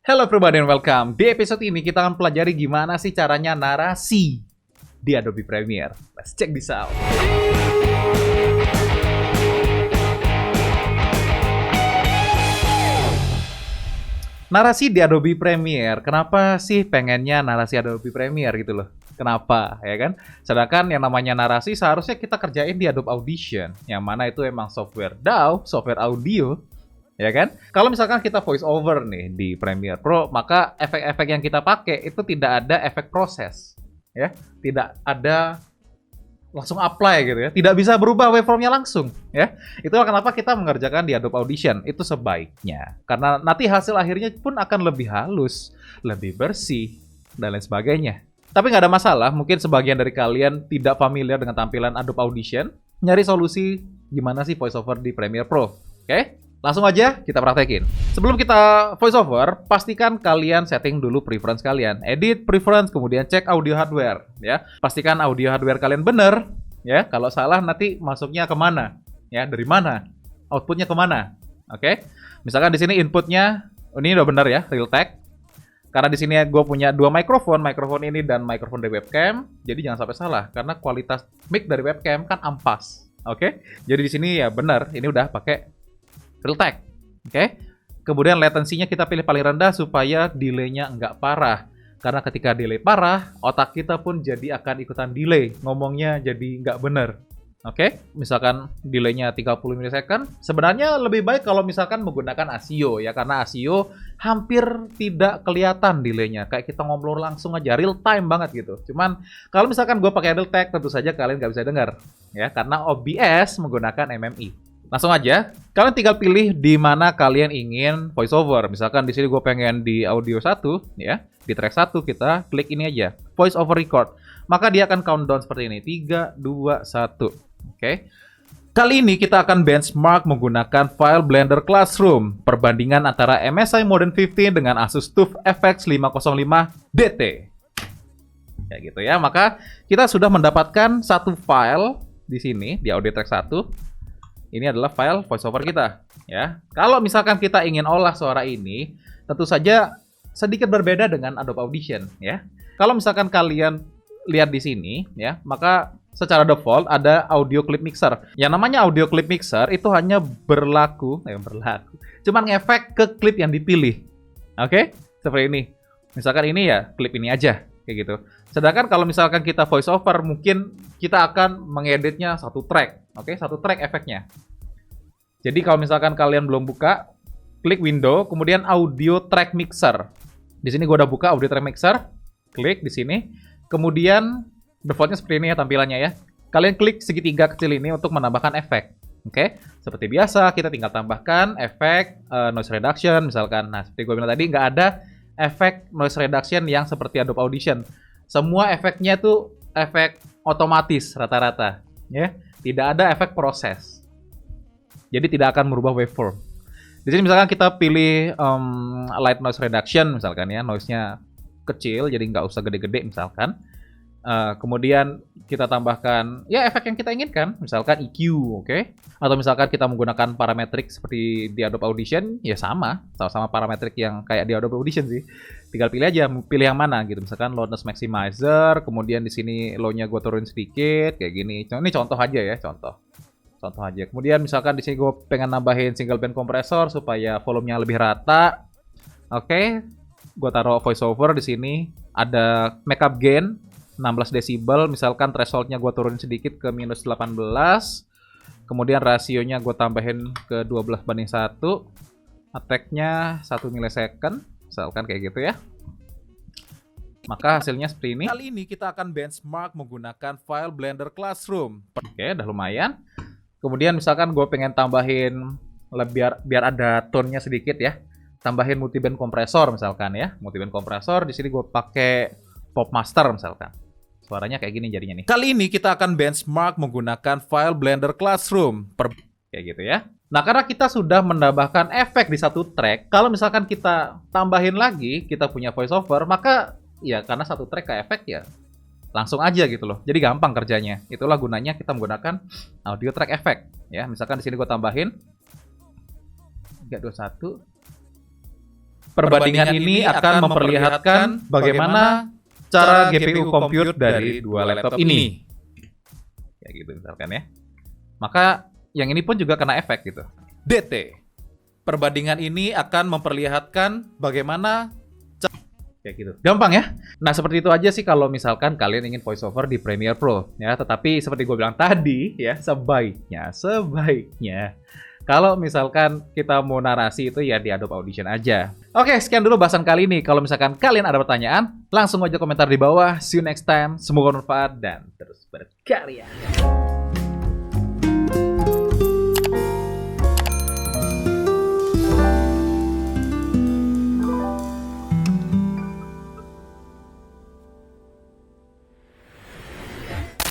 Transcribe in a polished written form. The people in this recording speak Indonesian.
Hello everybody and welcome. Di episode ini kita akan pelajari gimana sih caranya narasi di Adobe Premiere. Let's check this out. Narasi di Adobe Premiere. Kenapa sih pengennya narasi Adobe Premiere gitu loh? Kenapa, ya kan? Sedangkan yang namanya narasi seharusnya kita kerjain di Adobe Audition, yang mana itu emang software DAW, software audio, ya kan? Kalau misalkan kita voice over nih di Premiere Pro, maka efek-efek yang kita pakai itu tidak ada efek proses, ya, tidak ada langsung apply gitu ya, tidak bisa berubah waveformnya langsung, ya. Itulah kenapa kita mengerjakan di Adobe Audition itu sebaiknya, karena nanti hasil akhirnya pun akan lebih halus, lebih bersih dan lain sebagainya. Tapi nggak ada masalah, mungkin sebagian dari kalian tidak familiar dengan tampilan Adobe Audition, nyari solusi gimana sih voiceover di Premiere Pro, oke? Langsung aja kita praktekin. Sebelum kita voiceover, pastikan kalian setting dulu preference kalian. Edit preference, kemudian cek audio hardware, ya. Pastikan audio hardware kalian bener, ya. Kalau salah nanti masuknya kemana, ya? Dari mana? Outputnya kemana? Oke? Misalkan di sini inputnya ini udah bener ya, Realtek. Karena di sini gue punya dua mikrofon ini dan mikrofon dari webcam, jadi jangan sampai salah karena kualitas mic dari webcam kan ampas, oke? Jadi di sini ya bener, ini udah pakai Realtek, oke? Kemudian latensinya kita pilih paling rendah supaya delay-nya nggak parah. Karena ketika delay parah, otak kita pun jadi akan ikutan delay, ngomongnya jadi nggak bener. Oke, misalkan delay-nya 30 milisecond, sebenarnya lebih baik kalau misalkan menggunakan ASIO ya, karena ASIO hampir tidak kelihatan delay-nya, kayak kita ngobrol langsung aja, real time banget gitu. Cuman kalau misalkan gue pakai Realtek, tentu saja kalian nggak bisa dengar ya, karena OBS menggunakan MMI. Langsung aja, kalian tinggal pilih di mana kalian ingin voiceover. Misalkan di sini gue pengen di audio 1 ya, di track 1 kita klik ini aja, voice over record. Maka dia akan countdown seperti ini, 3, 2, 1. Oke. Kali ini kita akan benchmark menggunakan file Blender Classroom, perbandingan antara MSI Modern 15 dengan Asus TUF FX 505 DT. Ya gitu ya, maka kita sudah mendapatkan satu file di sini di audio track 1. Ini adalah file voiceover kita, ya. Kalau misalkan kita ingin olah suara ini, tentu saja sedikit berbeda dengan Adobe Audition, ya. Kalau misalkan kalian lihat di sini, ya, maka secara default ada audio clip mixer. Yang namanya audio clip mixer itu hanya berlaku, cuman ngefek ke klip yang dipilih. Oke? Seperti ini. Misalkan ini ya, klip ini aja, kayak gitu. Sedangkan kalau misalkan kita voice over, mungkin kita akan mengeditnya satu track. Oke, satu track efeknya. Jadi kalau misalkan kalian belum buka, klik window, kemudian audio track mixer. Di sini gue udah buka audio track mixer, klik di sini. Kemudian defaultnya seperti ini ya tampilannya ya. Kalian klik segitiga kecil ini untuk menambahkan efek. Oke, seperti biasa kita tinggal tambahkan efek noise reduction misalkan. Nah, seperti gue bilang tadi nggak ada efek noise reduction yang seperti Adobe Audition. Semua efeknya tuh efek otomatis rata-rata, ya. Tidak ada efek proses. Jadi tidak akan merubah waveform. Di sini misalkan kita pilih light noise reduction misalkan ya, noise-nya kecil jadi nggak usah gede-gede misalkan. Kemudian kita tambahkan ya efek yang kita inginkan, misalkan EQ, oke? Atau misalkan kita menggunakan parametrik seperti di Adobe Audition, ya sama parametrik yang kayak di Adobe Audition sih. Tinggal pilih aja, pilih yang mana gitu. Misalkan loudness maximizer, kemudian di sini low-nya gue turunin sedikit, kayak gini. Ini contoh aja ya, contoh aja. Kemudian misalkan di sini gue pengen nambahin single band kompresor supaya volumenya lebih rata, oke? Gue taruh voiceover di sini, ada makeup gain 16 desibel, misalkan thresholdnya gue turunin sedikit ke minus 18, kemudian rasionya gue tambahin ke 12:1, attack-nya 1 milisecond, misalkan kayak gitu ya. Maka hasilnya seperti ini. Kali ini kita akan benchmark menggunakan file Blender Classroom. Oke, udah lumayan. Kemudian misalkan gue pengen tambahin biar ada tone-nya sedikit ya, tambahin multiband kompresor misalkan ya, multiband kompresor. Di sini gue pakai PopMaster misalkan. Suaranya kayak gini jadinya nih. Kali ini kita akan benchmark menggunakan file Blender Classroom. Kayak gitu ya. Nah, karena kita sudah menambahkan efek di satu track, kalau misalkan kita tambahin lagi, kita punya voiceover, maka ya karena satu track ke efek ya langsung aja gitu loh. Jadi gampang kerjanya. Itulah gunanya kita menggunakan audio track effect. Ya, misalkan di sini gue tambahin 3, 2, 1. Perbandingan ini akan memperlihatkan bagaimana cara GPU compute dari dua laptop ini. Ya gitu misalkan ya. Maka yang ini pun juga kena efek gitu. DT. Perbandingan ini akan memperlihatkan bagaimana kayak gitu. Gampang ya? Nah, seperti itu aja sih kalau misalkan kalian ingin voiceover di Premiere Pro ya. Tetapi seperti gue bilang tadi ya, sebaiknya kalau misalkan kita mau narasi itu ya di Adobe Audition aja. Oke, sekian dulu bahasan kali ini. Kalau misalkan kalian ada pertanyaan, langsung aja komentar di bawah. See you next time. Semoga bermanfaat dan terus berkarya.